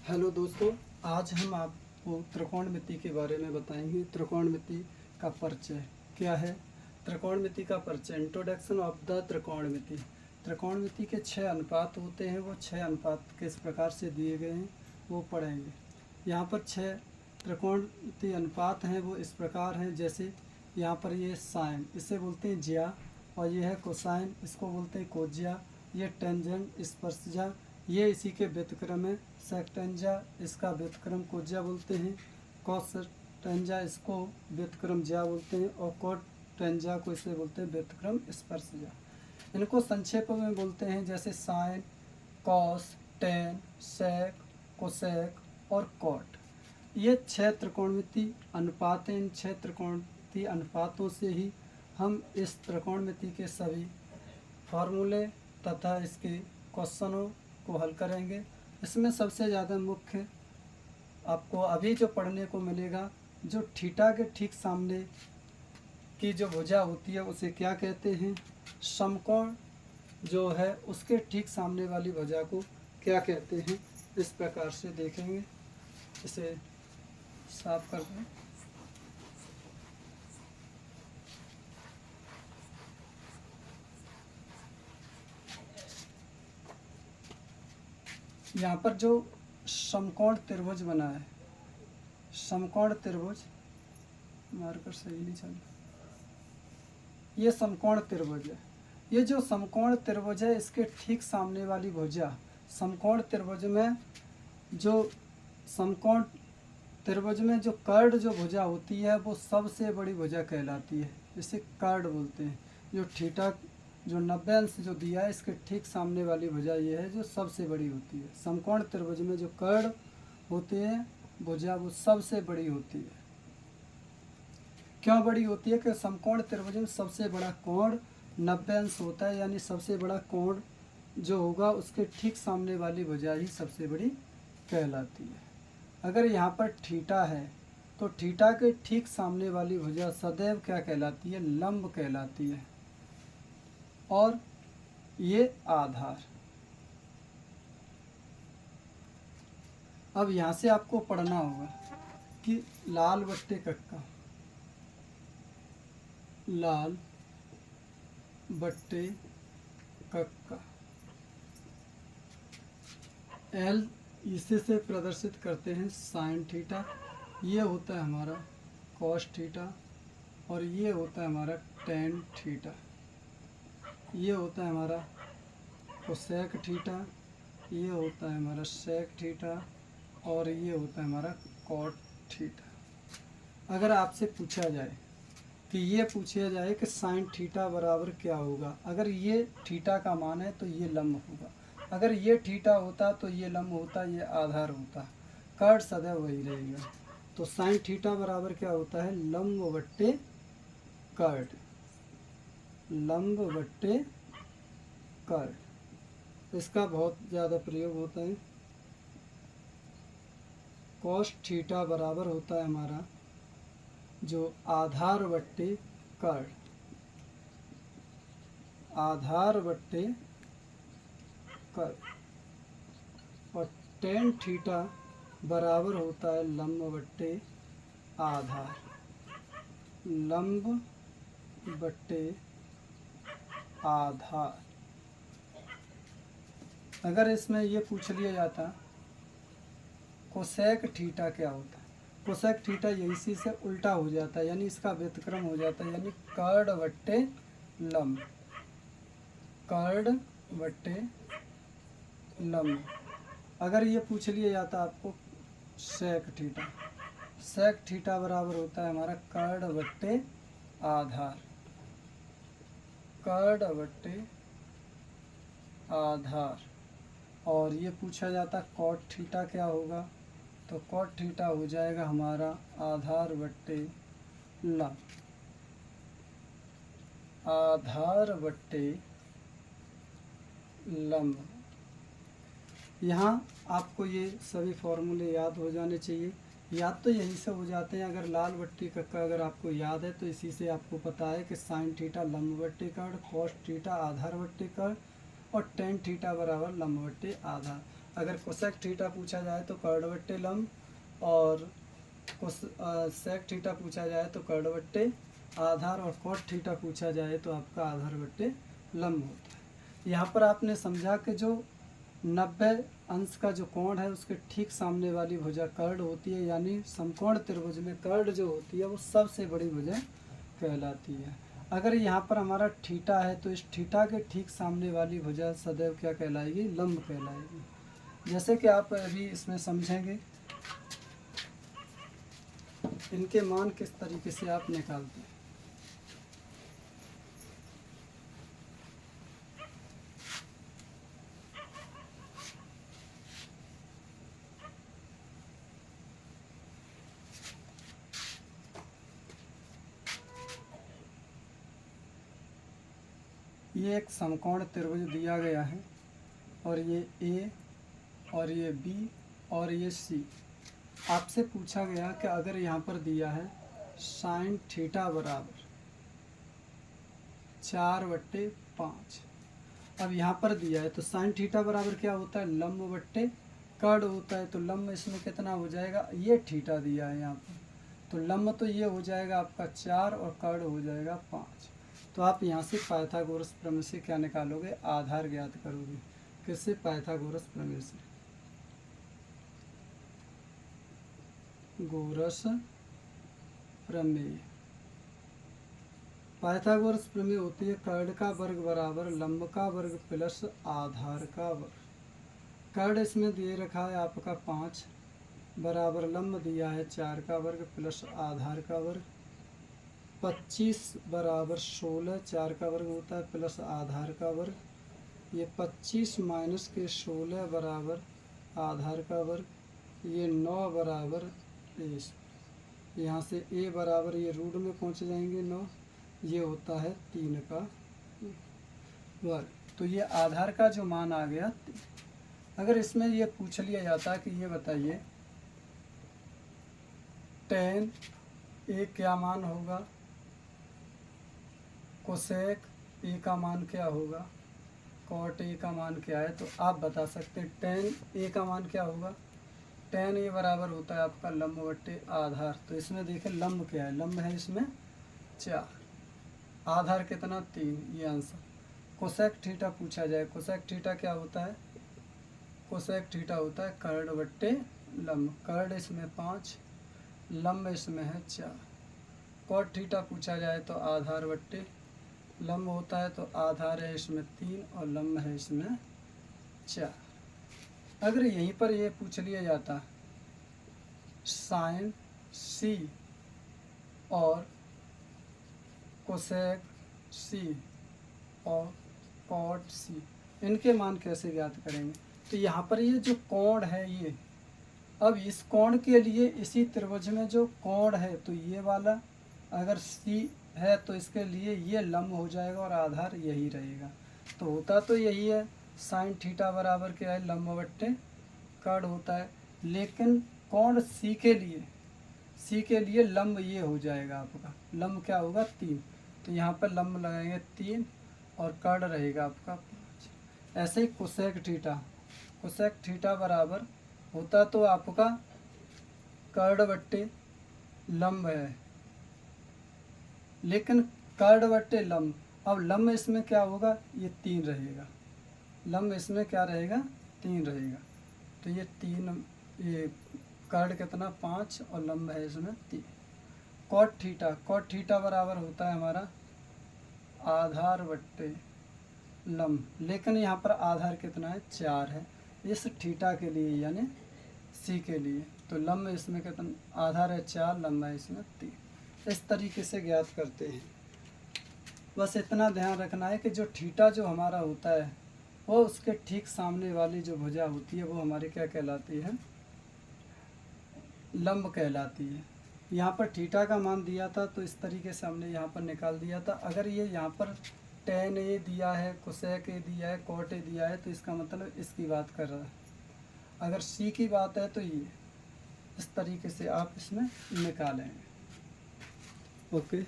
Hello दोस्तों, आज हम आपको त्रिकोणमिति के बारे में बताएंगे। त्रिकोणमिति का परिचय क्या है। त्रिकोणमिति का परिचय, इंट्रोडक्शन ऑफ द त्रिकोणमिति। त्रिकोणमिति के 6 अनुपात होते हैं, वो 6 अनुपात किस प्रकार से दिए गए हैं वो पढ़ेंगे। यहाँ पर 6 त्रिकोणमिति अनुपात हैं, वो इस प्रकार हैं। जैसे यहाँ पर ये साइन, इसे बोलते हैं ज्या, और ये है कोसाइन, इसको बोलते हैं कोज्या। ये टेंजेंट स्पर्शजा, ये इसी के व्युत्क्रम है। सेक्टेंजा, इसका व्युत्क्रम कोज्या बोलते हैं। कॉसेटेंजा, इसको व्युत्क्रम ज्या बोलते हैं। और कोटेंजा को इसे बोलते हैं व्युत्क्रम स्पर्शजा। इनको संक्षेप में बोलते हैं, जैसे साइन, कॉस, टेन, सेक, कोसेक और कॉट। ये 6 त्रिकोणमिति अनुपात हैं। इन 6 त्रिकोणमिति अनुपातों से ही हम इस त्रिकोणमिति के सभी फार्मूले तथा इसके क्वेश्चनों को हल करेंगे। इसमें सबसे ज़्यादा मुख्य आपको अभी जो पढ़ने को मिलेगा, जो थीटा के ठीक सामने की जो भुजा होती है उसे क्या कहते हैं। समकोण जो है उसके ठीक सामने वाली भुजा को क्या कहते हैं, इस प्रकार से देखेंगे। इसे साफ कर दें। यहाँ पर जो समकोण त्रिभुज बना है, समकोण त्रिभुज, मार्कर सही नहीं चल रहा, ये समकोण त्रिभुज है। ये जो समकोण त्रिभुज है, इसके ठीक सामने वाली भुजा, समकोण त्रिभुज में जो समकोण त्रिभुज में जो कर्ड जो भुजा होती है वो सबसे बड़ी भुजा कहलाती है, इसे कर्ड बोलते हैं। जो थीटा जो 90 अंश जो दिया है, इसके ठीक सामने वाली भुजा ये है जो सबसे बड़ी होती है। समकोण त्रिभुज में जो कर्ड होते हैं भुजा, वो सबसे बड़ी होती है। क्यों बड़ी होती है? कि समकोण त्रिभुज में सबसे बड़ा कोण 90 अंश होता है, यानी सबसे बड़ा कोण जो होगा उसके ठीक सामने वाली भुजा ही सबसे बड़ी कहलाती है। अगर यहाँ पर थीटा है तो थीटा के ठीक सामने वाली भुजा सदैव क्या कहलाती है? लंब कहलाती है। और ये आधार। अब यहाँ से आपको पढ़ना होगा कि लाल बट्टे कक्का, लाल बट्टे कक्का, एल इसे से प्रदर्शित करते हैं साइन थीटा। ये होता है हमारा कॉस थीटा, और ये होता है हमारा टेन थीटा। ये होता है हमारा कोसेक थीटा, ये होता है हमारा सेक थीटा, और ये होता है हमारा कॉट थीटा। अगर आपसे पूछा जाए कि ये पूछा जाए कि साइन थीटा बराबर क्या होगा, अगर ये थीटा का मान है तो ये लंब होगा, अगर ये थीटा होता तो ये लंब होता, ये आधार होता, कर्ड सदैव वही रहेगा। तो साइन थीटा बराबर क्या होता है? लंब बट्टे कर्ड, लंब बट्टे कर्ड। इसका बहुत ज़्यादा प्रयोग होता है। कॉस थीटा बराबर होता है हमारा जो आधार बट्टे कर्ड, आधार बट्टे कर्ड। और टेन थीटा बराबर होता है लंब बट्टे आधार, लंब बट्टे आधार। अगर इसमें ये पूछ लिया जाता कोसेक थीटा क्या होता है, कोसेक थीटा ये इसी से उल्टा हो जाता है, यानी इसका व्युत्क्रम हो जाता है, यानी कर्ड बट्टे लंब, कर्ड बट्टे लंब। अगर ये पूछ लिया जाता आपको सेक थीटा, सेक थीटा बराबर होता है हमारा कर्ड बट्टे आधार, कर्ड बट्टे आधार। और ये पूछा जाता कॉट थीटा क्या होगा, तो कॉट थीटा हो जाएगा हमारा आधार बट्टे लंब, आधार बट्टे लंब। यहाँ आपको ये सभी फॉर्मूले याद हो जाने चाहिए। याद तो यहीं से हो जाते हैं। अगर लाल बट्टी कक्का अगर आपको याद है तो इसी से आपको पता है कि साइन थीटा लंब बट्टे कर्ड, कॉस थीटा आधार बट्टे कर्ड, और टेन थीटा बराबर लंब बट्टे आधार। अगर कोसेक थीटा पूछा जाए तो कर्ण बट्टे लंब, और सेक थीटा पूछा जाए तो कर्ण बट्टे आधार, और कोट थीटा पूछा जाए तो आपका आधार बट्टे लंब होता है। यहाँ पर आपने समझा कि जो 90 अंश का जो कोण है उसके ठीक सामने वाली भुजा कर्ण होती है, यानी समकोण त्रिभुज में कर्ण जो होती है वो सबसे बड़ी भुजा कहलाती है। अगर यहाँ पर हमारा थीटा है तो इस थीटा के ठीक सामने वाली भुजा सदैव क्या कहलाएगी? लंब कहलाएगी। जैसे कि आप अभी इसमें समझेंगे इनके मान किस तरीके से आप निकालते हैं। ये एक समकोण त्रिभुज दिया गया है, और ये ए और ये बी और ये सी। आपसे पूछा गया कि अगर यहाँ पर दिया है साइन थीटा बराबर 4/5। अब यहाँ पर दिया है तो साइन थीटा बराबर क्या होता है? लंब बट्टे कर्ण होता है। तो लंब इसमें कितना हो जाएगा? ये थीटा दिया है यहाँ पर, तो लंब तो ये हो जाएगा आपका 4 और कर्ण हो जाएगा 5। तो आप यहाँ से पाइथागोरस प्रमेय से क्या निकालोगे? आधार ज्ञात करोगे। किससे? पाइथागोरस प्रमेय से। गोरस प्रमेय, पाइथागोरस प्रमेय होती है कर्ण का वर्ग बराबर लंब का वर्ग प्लस आधार का वर्ग। कर्ण इसमें दिए रखा है आपका 5 बराबर लंब दिया है 4 का वर्ग प्लस आधार का वर्ग। 25 बराबर 16, 4 का वर्ग होता है प्लस आधार का वर्ग। ये 25 माइनस के 16 बराबर आधार का वर्ग। ये 9 बराबर 23। यहाँ से a बराबर ये रूट में पहुँच जाएंगे 9, ये होता है 3 का वर्ग। तो ये आधार का जो मान आ गया 3। अगर इसमें ये पूछ लिया जाता कि ये बताइए tan a क्या मान होगा, कोसेक a का मान क्या होगा, कॉट a का मान क्या है, तो आप बता सकते हैं tan a का मान क्या होगा। tan a बराबर होता है आपका लंब बट्टे आधार। तो इसमें देखें लंब क्या है? लंब है इसमें 4, आधार कितना? 3, ये आंसर। कोसेक थीटा पूछा जाए, कोसेक थीटा क्या होता है? कोसेक थीटा होता है कर्ण बट्टे लंब। कर्ण इसमें 5, लंब इसमें है 4। कॉट थीटा पूछा जाए तो आधार बट्टे लंब होता है, तो आधार है इसमें 3 और लंब है इसमें 4। अगर यहीं पर ये पूछ लिया जाता साइन सी और कोसेक सी और कॉट सी, इनके मान कैसे ज्ञात करेंगे? तो यहाँ पर ये जो कोण है ये, अब इस कोण के लिए इसी त्रिभुज में जो कोण है तो ये वाला अगर सी है तो इसके लिए ये लंब हो जाएगा और आधार यही रहेगा। तो होता तो यही है, साइन थीटा बराबर क्या है? लंब बट्टे कर्ण होता है। लेकिन कोण सी के लिए लंब ये हो जाएगा आपका, लंब क्या होगा? 3। तो यहाँ पर लंब लगाएंगे 3 और कर्ण रहेगा आपका 5। ऐसे ही कोसेक थीटा बराबर होता तो आपका कर्ण बट्टे लंब है, लेकिन कर्ण बट्टे लंब, अब लंब इसमें क्या होगा? ये 3 रहेगा। लंब इसमें क्या रहेगा? 3 रहेगा। तो ये 3, ये कर्ण कितना? 5 और लंब है इसमें 3। कॉट थीटा बराबर होता है हमारा आधार बट्टे लंब, लेकिन यहाँ पर आधार कितना है? 4 है इस थीटा के लिए, यानी सी के लिए। तो लंब इसमें कितना? आधार है 4, लंब है इसमें 3। इस तरीके से ज्ञात करते हैं। बस इतना ध्यान रखना है कि जो थीटा जो हमारा होता है वो उसके ठीक सामने वाली जो भुजा होती है वो हमारी क्या कहलाती है? लंब कहलाती है। यहाँ पर थीटा का मान दिया था तो इस तरीके से हमने यहाँ पर निकाल दिया था। अगर ये यहाँ पर tan a दिया है, कोसेक a दिया है, कॉट a दिया है, तो इसका मतलब इसकी बात कर रहा है। अगर c की बात है तो ये इस तरीके से आप इसमें निकालेंगे। ओके।